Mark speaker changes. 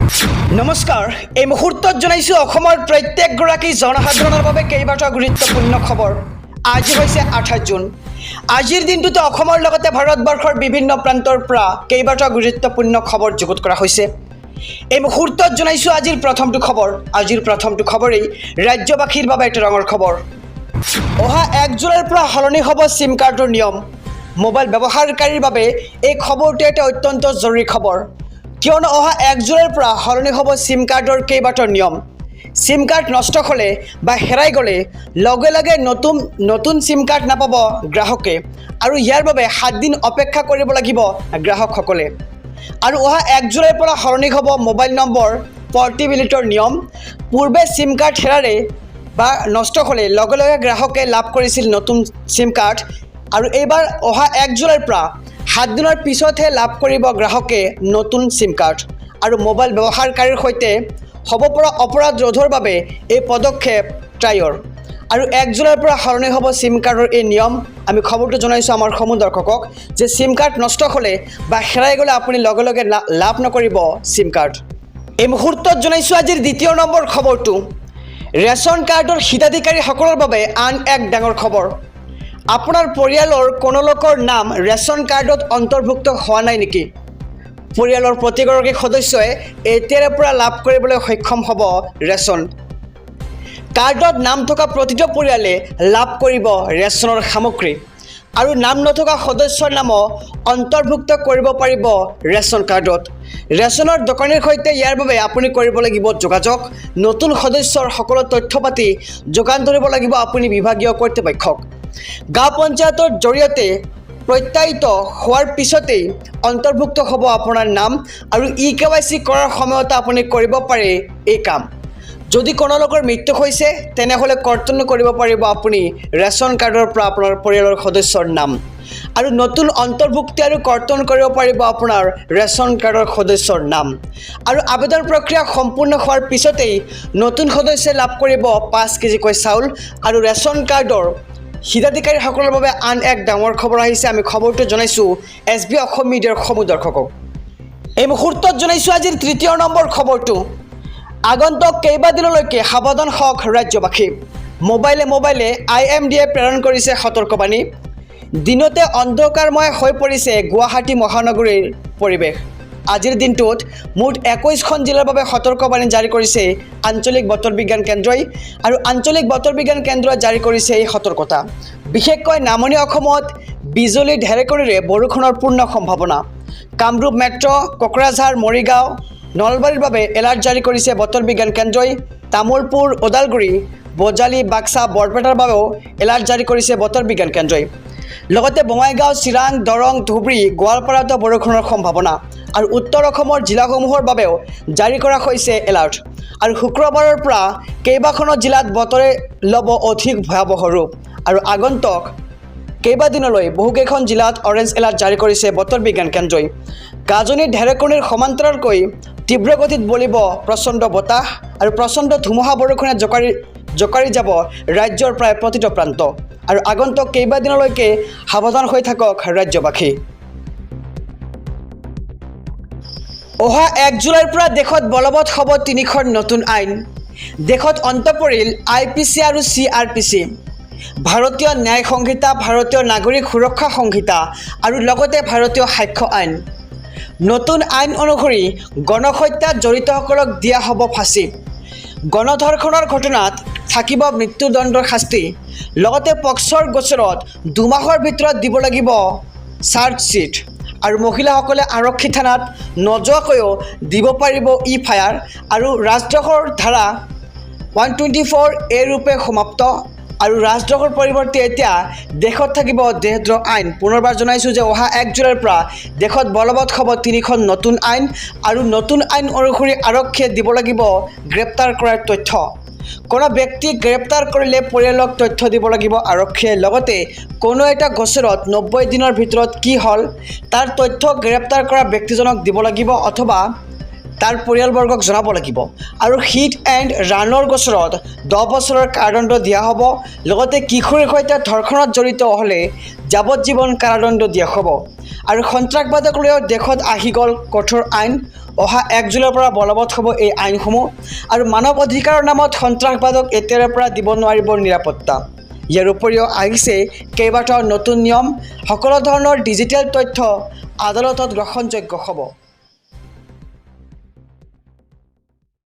Speaker 1: নমস্কাৰ এই মুহূৰ্তত জনাইছো অসমৰ প্ৰত্যেকগৰাকী জনসাধাৰণৰ বাবে কেইবাটাও গুৰুত্বপূৰ্ণ খবৰ। আজি হৈছে 28 জুন। আজিৰ দিনটোতে অসমৰ লগতে ভাৰতবৰ্ষৰ বিভিন্ন প্ৰান্তৰ পৰা কেইবাটাও গুৰুত্বপূৰ্ণ খবৰ যুগুত কৰা হৈছে। এই মুহূৰ্তত জনাইছো আজিৰ প্ৰথমটো খবৰ। আজিৰ প্ৰথমটো খবৰেই ৰাজ্যবাসীৰ বাবে এটা ডাঙৰ খবৰ। অহা 1 জুলাইৰ পৰা সলনি হ'ব সিম কাৰ্ডৰ নিয়ম। মোবাইল ব্যৱহাৰকাৰীৰ বাবে এই খবৰটো এটা অত্যন্ত জৰুৰী খবৰ, কিয়নো অহা 1 জুলাইৰ পৰা সলনি হ'ব সিম কাৰ্ডৰ কেইবাটাও নিয়ম। সিম কাৰ্ড নষ্ট হ'লে বা হেৰাই গ'লে লগে লগে নতুন সিম কাৰ্ড নাপাব গ্ৰাহকে, আৰু ইয়াৰ বাবে 7 দিন অপেক্ষা কৰিব লাগিব গ্ৰাহকসকলে। আৰু অহা 1 জুলাইৰ পৰা সলনি হ'ব মোবাইল নম্বৰ পৰ্টেবিলিটিৰ নিয়ম। পূৰ্বে সিম কাৰ্ড হেৰালে বা নষ্ট হ'লে লগে লগে গ্ৰাহকে লাভ কৰিছিল নতুন সিম কাৰ্ড, আৰু এইবাৰ অহা 1 জুলাইৰ পৰা 7 দিনৰ পিছতহে লাভ কৰিব গ্ৰাহকে নতুন সিম কাৰ্ড। আৰু মোবাইল ব্যৱহাৰকাৰীৰ সৈতে হ'ব পৰা অপৰাধ ৰোধৰ বাবে এই পদক্ষেপ ট্ৰাইৰ। আৰু 1 জুলাইৰ পৰা সলনি হ'ব সিম কাৰ্ডৰ এই নিয়ম। আমি খবৰটো জনাইছোঁ আমাৰ সমূহ দৰ্শকক যে সিম কাৰ্ড নষ্ট হ'লে বা হেৰাই গ'লে আপুনি লগে লগে লাভ নকৰিব সিম কাৰ্ড। এই মুহূৰ্তত জনাইছোঁ আজিৰ দ্বিতীয় নম্বৰ খবৰটো। ৰেচন কাৰ্ডৰ হিতাধিকাৰীসকলৰ বাবে আন এক ডাঙৰ খবৰ। আপোনাৰ পৰিয়ালৰ কোনো লোকৰ নাম ৰেচন কাৰ্ডত অন্তৰ্ভুক্ত হোৱা নাই নেকি? পৰিয়ালৰ প্ৰতিগৰাকী সদস্যই এতিয়াৰে পৰা লাভ কৰিবলৈ সক্ষম হ'ব ৰেচন কাৰ্ডত। নাম থকা প্ৰতিটো পৰিয়ালে লাভ কৰিব ৰেচনৰ সামগ্ৰী, আৰু নাম নথকা সদস্যৰ নামো অন্তৰ্ভুক্ত কৰিব পাৰিব ৰেচন কাৰ্ডত। ৰেচনৰ দোকানীৰ সৈতে ইয়াৰ বাবে আপুনি কৰিব লাগিব যোগাযোগ। নতুন সদস্যৰ সকলো তথ্য পাতি যোগান ধৰিব লাগিব আপুনি বিভাগীয় কৰ্তৃপক্ষক। গাঁও পঞ্চায়তৰ জৰিয়তে প্ৰত্যায়িত হোৱাৰ পিছতেই অন্তৰ্ভুক্ত হ'ব আপোনাৰ নাম, আৰু eKYC কৰাৰ সময়তে আপুনি কৰিব পাৰে এই কাম। যদি কোনো লোকৰ মৃত্যু হৈছে তেনেহ'লে কৰ্তন কৰিব পাৰিব আপুনি ৰেচন কাৰ্ডৰ পৰা আপোনাৰ পৰিয়ালৰ সদস্যৰ নাম, আৰু নতুন অন্তৰ্ভুক্তি আৰু কৰ্তন কৰিব পাৰিব আপোনাৰ ৰেচন কাৰ্ডৰ সদস্যৰ নাম। আৰু আবেদন প্ৰক্ৰিয়া সম্পূৰ্ণ হোৱাৰ পিছতেই নতুন সদস্যই লাভ কৰিব 5 কেজিকৈ চাউল। আৰু ৰেচন কাৰ্ডৰ হিতাধিকাৰীসকলৰ বাবে আন এক ডাঙৰ খবৰ আহিছে। আমি খবৰটো জনাইছোঁ SB অসম মিডিয়াৰ সমূহ দৰ্শকক। এই মুহূৰ্তত জনাইছোঁ আজিৰ তৃতীয় নম্বৰ খবৰটো। আগন্তুক কেইবাদিনলৈকে সাৱধান হওক ৰাজ্যবাসী। মোবাইলে IMDয়ে প্ৰেৰণ কৰিছে সতৰ্কবাণী। দিনতে অন্ধকাৰময় হৈ পৰিছে গুৱাহাটী মহানগৰীৰ পৰিৱেশ। আজিৰ দিনটোত মুঠ 21খন জিলাৰ বাবে সতৰ্কবাণী জাৰি কৰিছে আঞ্চলিক বতৰ বিজ্ঞান কেন্দ্ৰই, আৰু আঞ্চলিক বতৰ বিজ্ঞান কেন্দ্ৰই জাৰি কৰিছে এই সতৰ্কতা। বিশেষকৈ নামনি অসমত বিজুলী ঢেৰেকণিৰে বৰষুণৰ পূৰ্ণ সম্ভাৱনা। কামৰূপ মেট্ৰ', কোকৰাঝাৰ, মৰিগাঁও, নলবাৰীৰ বাবে এলাৰ্ট জাৰি কৰিছে বতৰ বিজ্ঞান কেন্দ্ৰই। তামোলপুৰ, ওদালগুৰি, বজালী, বাক্সা, বৰপেটাৰ বাবেও এলাৰ্ট জাৰি কৰিছে বতৰ বিজ্ঞান কেন্দ্ৰই। লগতে বঙাইগাঁও, চিৰাং, দৰং, ধুবুৰী, গোৱালপাৰাতো বৰষুণৰ সম্ভাৱনা, আৰু উত্তৰ অসমৰ জিলাসমূহৰ বাবেও জাৰি কৰা হৈছে এলাৰ্ট। আৰু শুক্ৰবাৰৰ পৰা কেইবাখনো জিলাত বতৰে ল'ব অধিক ভয়াৱহ ৰূপ, আৰু আগন্তুক কেইবাদিনলৈ বহুকেইখন জিলাত অৰেঞ্জ এলাৰ্ট জাৰি কৰিছে বতৰ বিজ্ঞান কেন্দ্ৰই। গাজনি ঢেৰেকণিৰ সমান্তৰালকৈ তীব্ৰ গতিত বলিব প্ৰচণ্ড বতাহ, আৰু প্ৰচণ্ড ধুমুহা বৰষুণে জোকাৰি যাব ৰাজ্যৰ প্ৰায় প্ৰতিটো প্ৰান্ত। আৰু আগন্তুক কেইবাদিনলৈকে সাৱধান হৈ থাকক ৰাজ্যবাসী। অহা 1 জুলাইৰ পৰা দেশত বলবৎ হ'ব 3খন নতুন আইন। দেশত অন্ত পৰিল IPC আৰু CRPC, ভাৰতীয় ন্যায় সংহিতা, ভাৰতীয় নাগৰিক সুৰক্ষা সংহিতা, আৰু লগতে ভাৰতীয় সাক্ষ্য আইন। নতুন আইন অনুসৰি গণহত্যাত জড়িতসকলক দিয়া হ'ব ফাঁচী। গণধৰ্ষণৰ ঘটনাত থাকিব মৃত্যুদণ্ডৰ শাস্তি। লগতে পক্সৰ গোচৰত 2 মাহৰ ভিতৰত দিব লাগিব চাৰ্জশ্বীট, আৰু মহিলাসকলে আৰক্ষী থানাত নোযোৱাকৈও দিব পাৰিব FIR। আৰু ৰাজদ্ৰোহৰ ধাৰা 124A ৰূপে সমাপ্ত, আৰু ৰাজদ্ৰোহৰ পৰিৱৰ্তে এতিয়া দেশত থাকিব দেশদ্ৰোহ আইন। পুনৰবাৰ জনাইছোঁ যে অহা 1 জুলাইৰ পৰা দেশত বলবৎ হ'ব 3খন নতুন আইন, আৰু নতুন আইন অনুসৰি আৰক্ষীয়ে দিব লাগিব গ্ৰেপ্তাৰ কৰাৰ তথ্য। কোনো ব্যক্তিক গ্ৰেপ্তাৰ কৰিলে পৰিয়ালক তথ্য দিব লাগিব আৰক্ষীয়ে। লগতে কোনো এটা গোচৰত 90 দিনৰ ভিতৰত কি হ'ল তাৰ তথ্য গ্ৰেপ্তাৰ কৰা ব্যক্তিজনক দিব লাগিব অথবা তাৰ পৰিয়ালবৰ্গক জনাব লাগিব। আৰু হিট এণ্ড ৰানৰ গোচৰত 10 বছৰৰ কাৰাদণ্ড দিয়া হ'ব। লগতে কিশোৰীৰ সৈতে ধৰ্ষণত জড়িত হ'লে যাৱজ্জীৱন কাৰাদণ্ড দিয়া হ'ব। আৰু সন্ত্ৰাসবাদক লৈও দেশত আহি গ'ল কঠোৰ আইন অহা 1 জুলাইৰ পৰা বলবৎ হ'ব এই আইনসমূহ আৰু মানৱ অধিকাৰৰ নামত সন্ত্ৰাসবাদক এতিয়াৰে পৰা দিব নোৱাৰিব নিৰাপত্তা ইয়াৰ উপৰিও আহিছে কেইবাটাও নতুন নিয়ম সকলো ধৰণৰ ডিজিটেল তথ্য আদালতত গ্ৰহণযোগ্য হ'ব